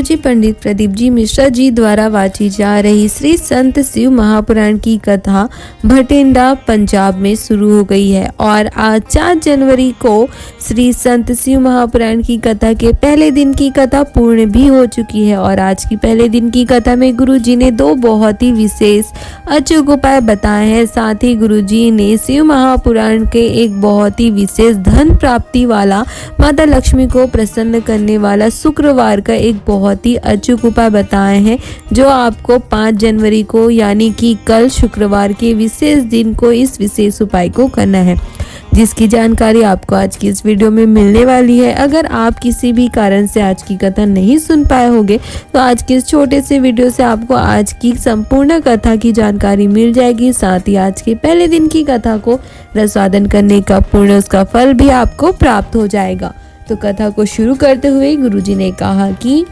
जी पंडित प्रदीप जी मिश्रा जी द्वारा वाची जा रही श्री संत शिव महापुराण की कथा भटिंडा पंजाब में शुरू हो गई है और आज 4 जनवरी को श्री संत शिव महापुराण की कथा के पहले दिन की कथा पूर्ण भी हो चुकी है। और आज की पहले दिन की कथा में गुरु जी ने 2 बहुत ही विशेष अचूक उपाय बताए हैं। साथ ही गुरु जी ने शिव महापुराण के एक बहुत ही विशेष धन प्राप्ति वाला, माता लक्ष्मी को प्रसन्न करने वाला शुक्रवार का एक बहुत ही अचूक उपाय बताए हैं, जो आपको 5 जनवरी को यानी कि कल शुक्रवार के विशेष दिन को इस विशेष उपाय को करना है, जिसकी जानकारी आपको आज की इस वीडियो में मिलने वाली है। अगर आप किसी भी कारण से आज की कथा नहीं सुन पाए होंगे तो आज के इस छोटे से वीडियो से आपको आज की संपूर्ण कथा की जानकारी मिल जाएगी। साथ ही आज के पहले दिन की कथा को रसादन करने का पूर्ण उसका फल भी आपको प्राप्त हो जाएगा। तो कथा को शुरू करते हुए गुरुजी ने कहा कि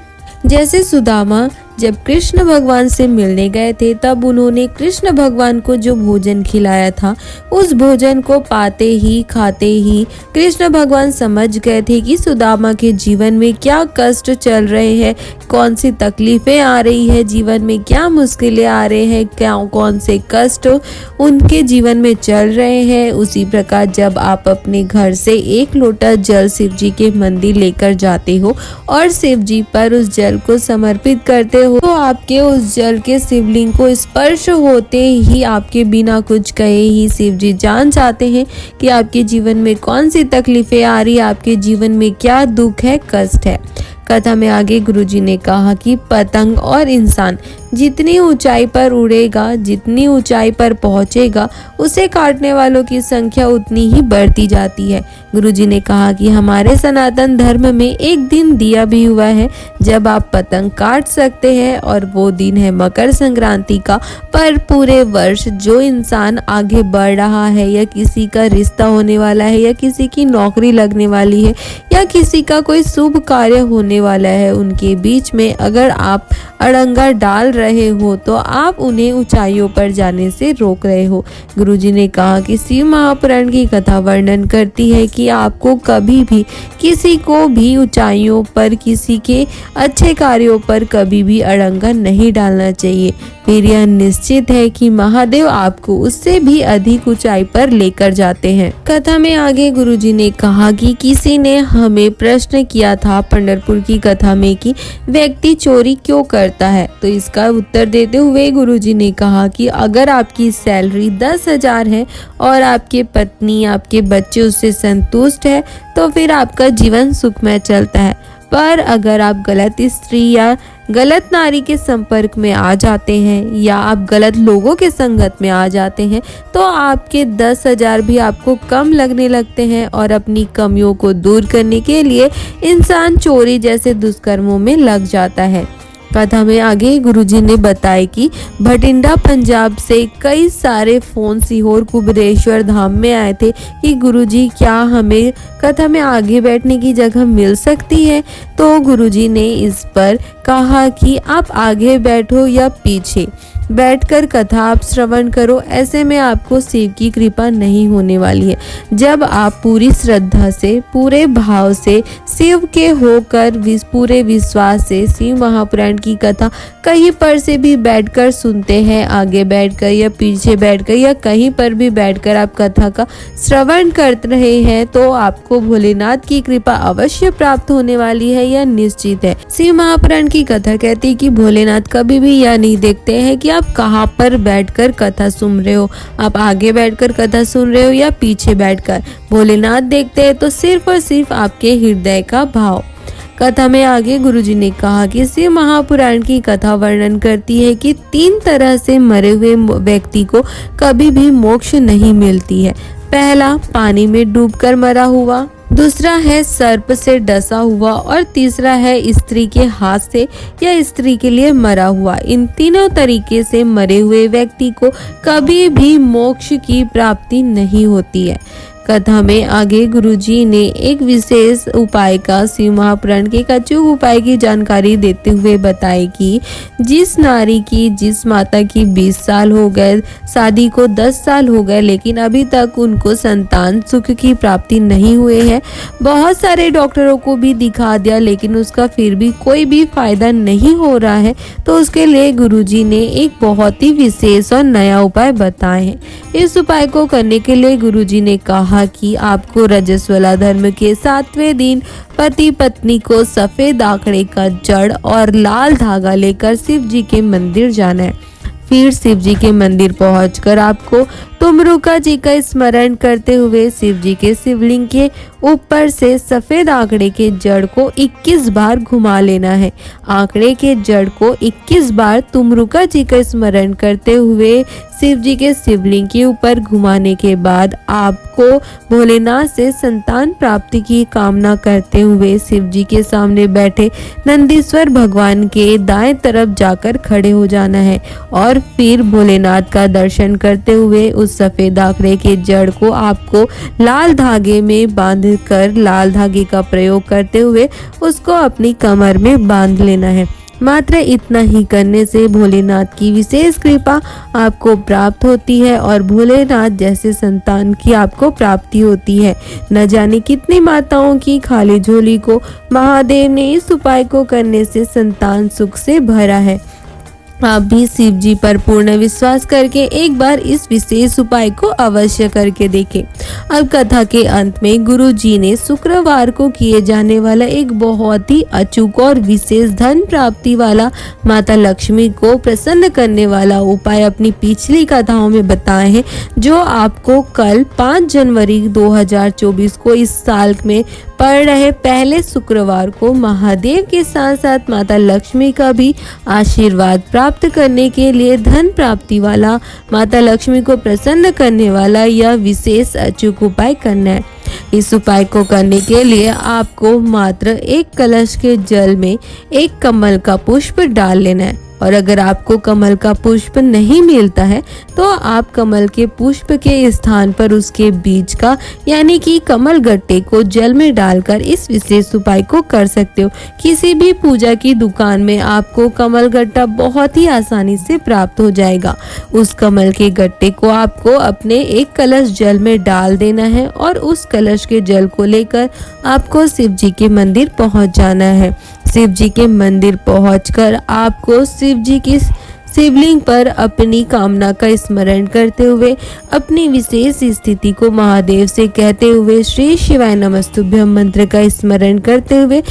जैसे सुदामा जब कृष्ण भगवान से मिलने गए थे, तब उन्होंने कृष्ण भगवान को जो भोजन खिलाया था, उस भोजन को पाते ही खाते ही कृष्ण भगवान समझ गए थे कि सुदामा के जीवन में क्या कष्ट चल रहे हैं, कौन सी तकलीफें आ रही है, जीवन में क्या मुश्किलें आ रहे हैं, क्या कौन से कष्ट उनके जीवन में चल रहे हैं। उसी प्रकार जब आप अपने घर से 1 लोटा जल शिव जी के मंदिर लेकर जाते हो और शिव जी पर उस जल को समर्पित करते हो, तो आपके उस जल के शिवलिंग को स्पर्श होते ही आपके बिना कुछ कहे ही शिव जी जान जाते हैं कि आपके जीवन में कौन सी तकलीफें आ रही है, आपके जीवन में क्या दुख है, कष्ट है। कथा में आगे गुरुजी ने कहा कि पतंग और इंसान जितनी ऊंचाई पर उड़ेगा, जितनी ऊंचाई पर पहुंचेगा, उसे काटने वालों की संख्या उतनी ही बढ़ती जाती है। गुरुजी ने कहा कि हमारे सनातन धर्म में एक दिन दिया भी हुआ है जब आप पतंग काट सकते हैं, और वो दिन है मकर संक्रांति का। पर पूरे वर्ष जो इंसान आगे बढ़ रहा है, या किसी का रिश्ता होने वाला है, या किसी की नौकरी लगने वाली है, या किसी का कोई शुभ कार्य होने वाला है, उनके बीच में अगर आप अड़ंगा डाल रहे हो तो आप उन्हें ऊंचाइयों पर जाने से रोक रहे हो। गुरुजी ने कहा कि शिव महापुराण की कथा वर्णन करती है कि आपको कभी भी किसी को भी ऊंचाइयों पर, किसी के अच्छे कार्यों पर कभी भी अड़ंगा नहीं डालना चाहिए। फिर यह निश्चित है कि महादेव आपको उससे भी अधिक ऊंचाई पर लेकर जाते हैं। कथा में आगे गुरुजी ने कहा कि किसी ने हमें प्रश्न किया था पंढरपुर की कथा में कि व्यक्ति चोरी क्यों करता है, तो इसका उत्तर देते हुए गुरुजी ने कहा कि अगर आपकी सैलरी 10,000 है और आपके पत्नी, आपके बच्चे उससे संतुष्ट है, तो फिर आपका जीवन सुखमय चलता है। पर अगर आप गलत स्त्री या गलत नारी के संपर्क में आ जाते हैं, या आप गलत लोगों के संगत में आ जाते हैं, तो आपके 10,000 भी आपको कम लगने लगते हैं, और अपनी कमियों को दूर करने के लिए इंसान चोरी जैसे दुष्कर्मों में लग जाता है। कथा में आगे गुरुजी ने बताया कि भटिंडा पंजाब से कई सारे फोन सीहोर कुबेरेश्वर धाम में आए थे कि गुरुजी क्या हमें कथा में आगे बैठने की जगह मिल सकती है। तो गुरुजी ने इस पर कहा कि आप आगे बैठो या पीछे बैठकर कथा आप श्रवण करो, ऐसे में आपको शिव की कृपा नहीं होने वाली है। जब आप पूरी श्रद्धा से, पूरे भाव से, शिव के होकर पूरे विश्वास से शिव महापुराण की कथा कहीं पर से भी बैठकर सुनते हैं, आगे बैठकर या पीछे बैठकर या कहीं पर भी बैठकर आप कथा का श्रवण कर रहे हैं, तो आपको भोलेनाथ की कृपा अवश्य प्राप्त होने वाली है, यह निश्चित है। शिव महापुराण की कथा कहती है कि भोलेनाथ कभी भी यह नहीं देखते हैं कि आप कहाँ पर बैठकर कथा सुन रहे हो, आप आगे बैठकर कथा सुन रहे हो या पीछे बैठकर। भोलेनाथ देखते हैं तो सिर्फ और सिर्फ आपके हृदय का भाव। कथा में आगे गुरुजी ने कहा कि शिव महापुराण की कथा वर्णन करती है कि 3 तरह से मरे हुए व्यक्ति को कभी भी मोक्ष नहीं मिलती है। पहला, पानी में डूबकर मरा हुआ, दूसरा है सर्प से डसा हुआ, और तीसरा है स्त्री के हाथ से या स्त्री के लिए मरा हुआ। इन तीनों तरीके से मरे हुए व्यक्ति को कभी भी मोक्ष की प्राप्ति नहीं होती है। कथा में आगे गुरुजी ने एक विशेष उपाय का शिव महापुराण के एक अचूक उपाय की जानकारी देते हुए बताए कि जिस नारी की, जिस माता की 20 साल हो गए, शादी को 10 साल हो गए, लेकिन अभी तक उनको संतान सुख की प्राप्ति नहीं हुए है, बहुत सारे डॉक्टरों को भी दिखा दिया लेकिन उसका फिर भी कोई भी फायदा नहीं हो रहा है, तो उसके लिए गुरुजी ने एक बहुत ही विशेष और नया उपाय बताए हैं। इस उपाय को करने के लिए गुरुजी ने कहा कि आपको रजस्वला धर्म के 7वें दिन पति पत्नी को सफेद आंकड़े का जड़ और लाल धागा लेकर शिव जी के मंदिर जाना है। फिर शिव जी के मंदिर पहुंचकर आपको तुमरुका जी का स्मरण करते हुए शिव जी के शिवलिंग के ऊपर से सफेद आंकड़े के जड़ को 21 बार घुमा लेना है। आंकड़े के जड़ को 21 बार तुमरुका जी का स्मरण करते हुए शिव जी के शिवलिंग के ऊपर घुमाने के बाद आपको भोलेनाथ से संतान प्राप्ति की कामना करते हुए शिव जी के सामने बैठे नंदीश्वर भगवान के दाएं तरफ जाकर खड़े हो जाना है और फिर भोलेनाथ का दर्शन करते हुए उस सफेद आंकड़े के जड़ को आपको लाल धागे में बांधकर लाल धागे का प्रयोग करते हुए उसको अपनी कमर में बांध लेना है। मात्र इतना ही करने से भोलेनाथ की विशेष कृपा आपको प्राप्त होती है और भोलेनाथ जैसे संतान की आपको प्राप्ति होती है। न जाने कितनी माताओं की खाली झोली को महादेव ने इस उपाय को करने से संतान सुख से भरा है। आप भी शिव जी पर पूर्ण विश्वास करके एक बार इस विशेष उपाय को अवश्य करके देखें। अब कथा के अंत में गुरु जी ने शुक्रवार को किए जाने वाला एक बहुत ही अचूक और विशेष धन प्राप्ति वाला, माता लक्ष्मी को प्रसन्न करने वाला उपाय अपनी पिछली कथाओं में बताए हैं, जो आपको कल 5 जनवरी 2024 को इस साल में पड़ रहे पहले शुक्रवार को महादेव के साथ साथ माता लक्ष्मी का भी आशीर्वाद प्राप्त करने के लिए धन प्राप्ति वाला, माता लक्ष्मी को प्रसन्न करने वाला यह विशेष अचूक उपाय करना है। इस उपाय को करने के लिए आपको मात्र एक कलश के जल में एक कमल का पुष्प डाल लेना है और अगर आपको कमल का पुष्प नहीं मिलता है तो आप कमल के पुष्प के स्थान पर उसके बीज का यानी कि कमल गट्टे को जल में डालकर इस विशेष उपाय को कर सकते हो। किसी भी पूजा की दुकान में आपको कमल गट्टा बहुत ही आसानी से प्राप्त हो जाएगा। उस कमल के गट्टे को आपको अपने एक कलश जल में डाल देना है और उस कलश के जल को लेकर आपको शिव जी के मंदिर पहुंच जाना है। शिव जी के मंदिर पहुंचकर आपको शिव जी की शिवलिंग पर अपनी कामना का स्मरण करते हुए अपनी विशेष स्थिति को महादेव से कहते हुए श्री शिवाय नमस्तुभ्यम मंत्र का स्मरण करते हुए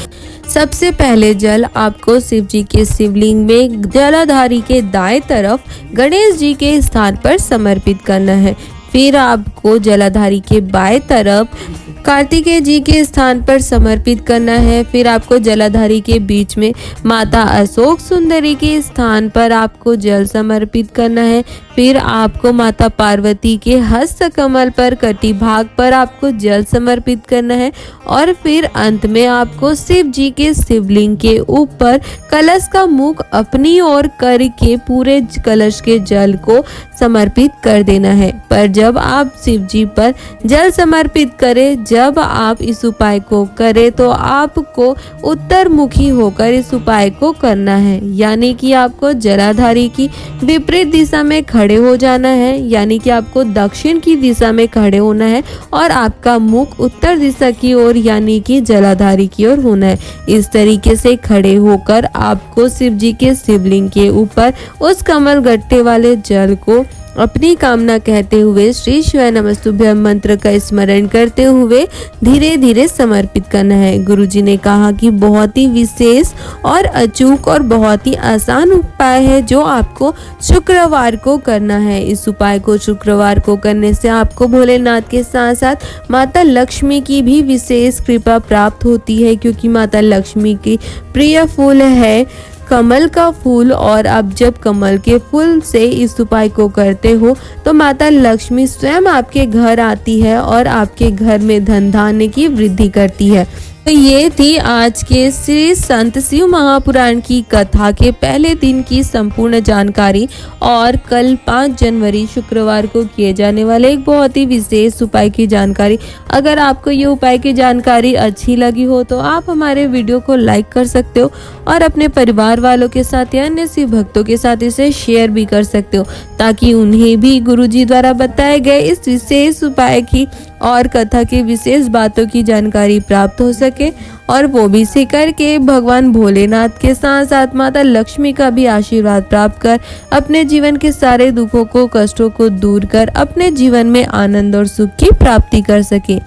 सबसे पहले जल आपको शिव जी के शिवलिंग में जलाधारी के दाएं तरफ गणेश जी के स्थान पर समर्पित करना है। फिर आपको जलाधारी के बाएं तरफ कार्तिकेय जी के स्थान पर समर्पित करना है। फिर आपको जलाधारी के बीच में माता अशोक सुंदरी के स्थान पर आपको जल समर्पित करना है। फिर आपको माता पार्वती के हस्त कमल पर कटी भाग पर आपको जल समर्पित करना है और फिर अंत में आपको शिव जी के शिवलिंग के ऊपर कलश का मुख अपनी ओर करके पूरे कलश के जल को समर्पित कर देना है। पर जब आप शिव जी पर जल समर्पित करें, जब आप इस उपाय को करें तो आपको उत्तर मुखी होकर इस उपाय को करना है, यानी कि आपको जलाधारी की विपरीत दिशा में खड़े हो जाना है, यानी कि आपको दक्षिण की दिशा में खड़े होना है और आपका मुख उत्तर दिशा की ओर यानी कि जलाधारी की ओर होना है। इस तरीके से खड़े होकर आपको शिव जी के शिवलिंग के ऊपर उस कमल गट्टे वाले जल को अपनी कामना कहते हुए श्री शिवाय नमस्तुभ्यम मंत्र का स्मरण करते हुए धीरे धीरे समर्पित करना है। गुरुजी ने कहा कि बहुत ही विशेष और अचूक और बहुत ही आसान उपाय है जो आपको शुक्रवार को करना है। इस उपाय को शुक्रवार को करने से आपको भोलेनाथ के साथ साथ माता लक्ष्मी की भी विशेष कृपा प्राप्त होती है, क्योंकि माता लक्ष्मी की प्रिय फूल है कमल का फूल। और अब जब कमल के फूल से इस उपाय को करते हो तो माता लक्ष्मी स्वयं आपके घर आती है और आपके घर में धन धान्य की वृद्धि करती है। तो ये थी आज के श्री संत शिव महापुराण की कथा के पहले दिन की संपूर्ण जानकारी और कल 5 जनवरी शुक्रवार को किए जाने वाले एक बहुत ही विशेष उपाय की जानकारी। अगर आपको ये उपाय की जानकारी अच्छी लगी हो तो आप हमारे वीडियो को लाइक कर सकते हो और अपने परिवार वालों के साथ या अन्य शिव भक्तों के साथ इसे शेयर भी कर सकते हो, ताकि उन्हें भी गुरुजी द्वारा बताए गए इस विशेष उपाय की और कथा की विशेष बातों की जानकारी प्राप्त हो सके और वो भी सीकर के भगवान भोलेनाथ के साथ साथ माता लक्ष्मी का भी आशीर्वाद प्राप्त कर अपने जीवन के सारे दुखों को कष्टों को दूर कर अपने जीवन में आनंद और सुख की प्राप्ति कर सके।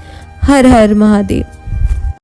हर हर महादेव।